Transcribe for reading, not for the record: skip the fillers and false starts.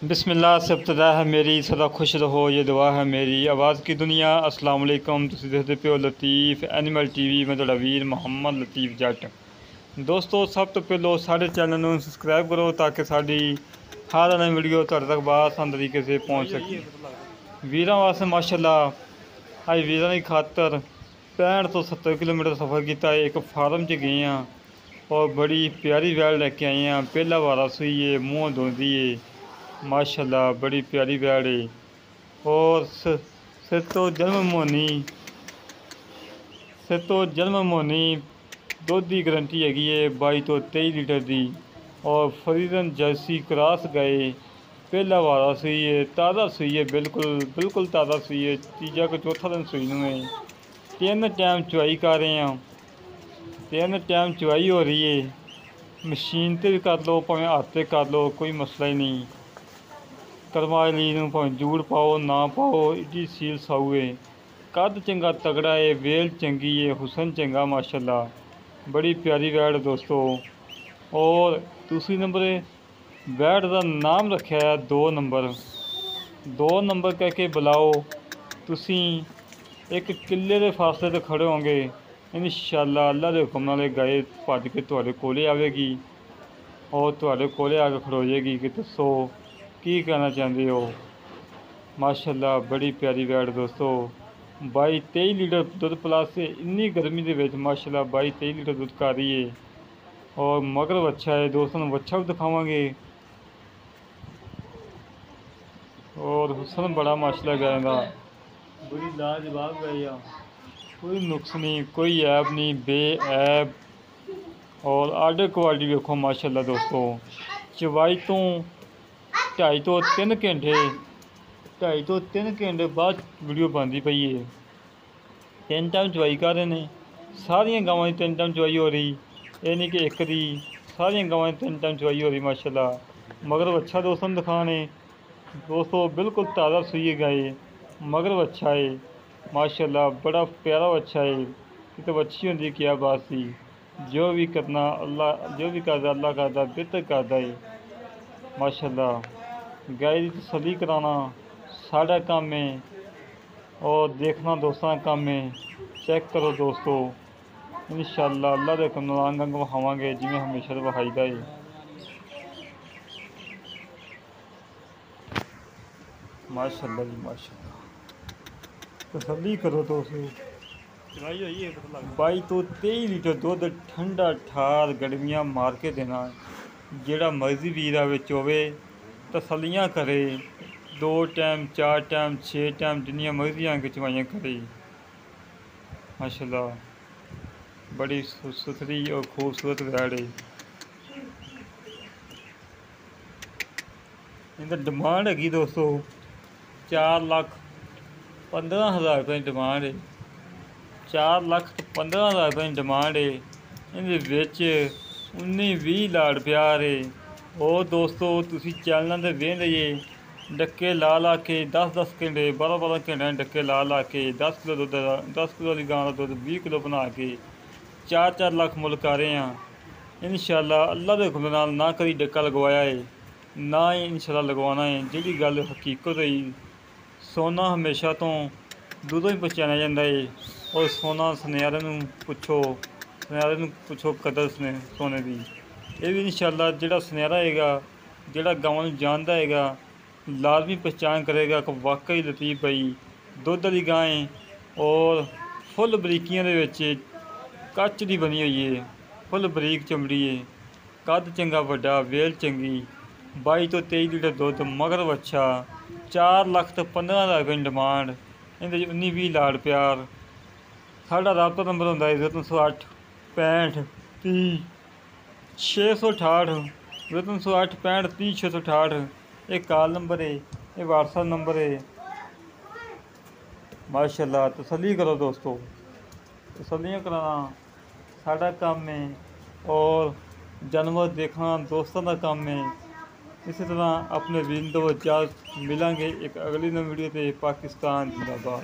बिस्मिल्लाह से इब्तिदा है मेरी, सदा खुश रहो ये दुआ है मेरी। आवाज़ की दुनिया अस्सलाम वालेकुम। तुसीं देखदे पिओ लतीफ़ एनिमल टीवी। मैं तुहाडा वीर मोहम्मद लतीफ़ जट। दोस्तों सब तो पहलो साढ़े चैनल नूं सबसक्राइब करो ताकि साडी हर नई वीडियो तुहाडे तक बआसान तरीके से पहुँच सके। वीरां वास्ते माशाअल्लाह अज वीरां दी खातर 65 तो 70 किलोमीटर सफ़र किया। एक फार्म च गए हैं और बड़ी प्यारी वैल लैके आए हैं। पहला वारा सूई है, मूँह धोंदी है माशाअल्लाह, बड़ी प्यारी वैड़ है। और सिर तो जन्म मोनी दुध की गारंटी हैगी है 22 तो 23 लीटर की। और फरीदन जर्सी क्रॉस गए, पहला वारा सूई है, ताज़ा सूई है, बिल्कुल ताज़ा सूई है। तीजा को चौथा दिन सूई नूं है। 3 टाइम चुवाई कर रहे हैं, 3 टाइम चुवाई हो रही है। मशीन ते भी कर लो भावें हाथ से कर लो, कोई मसला ही नहीं। करमाली भावें जूड़ पाओ ना पाओ, इड्डी सील साऊ है। कद चंगा तगड़ा है, वेल चंगी है, हुसन चंगा माशाअल्लाह, बड़ी प्यारी वैड़ दोस्तों। और दूसरी नंबर वैड़ का नाम रखा है 2 नंबर कह के बुलाओ। तुसी एक किले के फासले तो खड़े होंगे, इंशाअल्लाह अल्लाह के हुक्म नाल गाय भज के तुहाडे कोले आवेगी और तुहाडे कोले आके खड़ो जाएगी कि दसो की कहना चाहते हो। माशाअल्लाह बड़ी प्यारी वैड़ दोस्तों। 22-23 लीटर दुध प्लस से इन्नी गर्मी के विच माशाअल्लाह 22-23 लीटर दुध कर रही है। और मगर वच्छा है दोस्तों, वच्छा भी दिखावांगे। और हुसन बड़ा माशाअल्लाह गाय का, बड़ी लाजवाब गाय आ, कोई नुक्स नहीं, कोई ऐब नहीं, बेऐब। और आर्डर क्वालिटी देखो माशाअल्लाह दोस्तों। चवाई तो 2.5 तो 3 घंटे बाद वीडियो बनती पई है। 3 टाइम चवाई कर रहे हैं, सारिया गावां की 3 टाइम चवाई हो रही, ये नहीं कि एक दी, सारिया गावां की 3 टाइम चवाई हो रही माशाअल्लाह। मगर वच्छा दोस्तों दिखाने दोस्तों, बिल्कुल ताज़ा सूई गाय, मगर वच्छा है माशाअल्लाह, बड़ा प्यारा वच्छा है। कि वच्छी होंगी क्या बात सी। जो भी करना अल्लाह, जो भी करता अल्लाह करता, बेहतर करता है माशाअल्लाह। गाय की तसल्ली कराना साड़ा काम है और देखना दोस्तों का काम है। चेक करो दोस्तों, इंशाअल्लाह अल्लाह के हुक्म नाल अंग विखावांगे जिवें हमेशा विखाईदा है। माशाअल्लाह जी माशाअल्लाह, तसल्ली करो दोस्तों। 22 तो 23 लीटर दुध ठंडा ठार गड़मियाँ मार के देना। जेड़ा मर्जी वीर आवे चोवे, तसल्लियाँ करे, 2 टाइम 4 टाइम 6 टाइम जिन्नियां मर्जी आके चवाइयाँ करे माशाअल्लाह, बड़ी सुथरी और खूबसूरत वैड़ है। इनकी डिमांड हैगी दोस्तों 4,15,000 रुपये की डिमांड है। 4,15,000 रुपये की डिमांड है। इनके 19-20 लाड़ प्यार है। और दोस्तों तुसी चैनल से वेंदे जे डक्के ला के 10-10 घंटे 12-12 घंटे डक्के ला के 10 किलो दुध 10 किलो की गां का दुध 20 किलो बना के 4-4 लाख मुल कर रहे हैं। इंशाअल्लाह अल्लाह के हुक्म नाल ना कभी डक्का लगवाया है, ना ही इंशाअल्लाह लगवाना है। जिहड़ी गल हकीकत है, सोना हमेशा तो दूधों ही पहचाना जाता है। और सोना सुनियारे पुछो कदर सोने की। ये भी इंशाअल्लाह जिहड़ा सुनियारा है, जिहड़ा गावां नूं जानदा है, लाजमी पहचान करेगा कि वाकई लतीफ़ भाई दुध वाली गां है। और फुल बरीकियां दे विच कच दी बनी हुई है, फुल बरीक चमड़ी है, कद चंगा वड्डा, वेल चंगी, 22 तो 23 लीटर दुध, मगर वच्छा, 4,15,000 रुपये की डिमांड। इहदे 19-20 लाड़ प्यार। साडा राबता नंबर हुंदा है 0308 65 30 668, 0308 65 30 668। ये कॉल नंबर है, ये व्हाट्सअप नंबर है माशाअल्लाह। तसल्ली करो दोस्तों, तसल्लियाँ कराना साड़ा काम है और जानवर देखना दोस्तों का काम है। इसी तरह अपने विंदो इजाज़त मिलेंगे एक अगली नई वीडियो से। पाकिस्तान जिंदाबाद।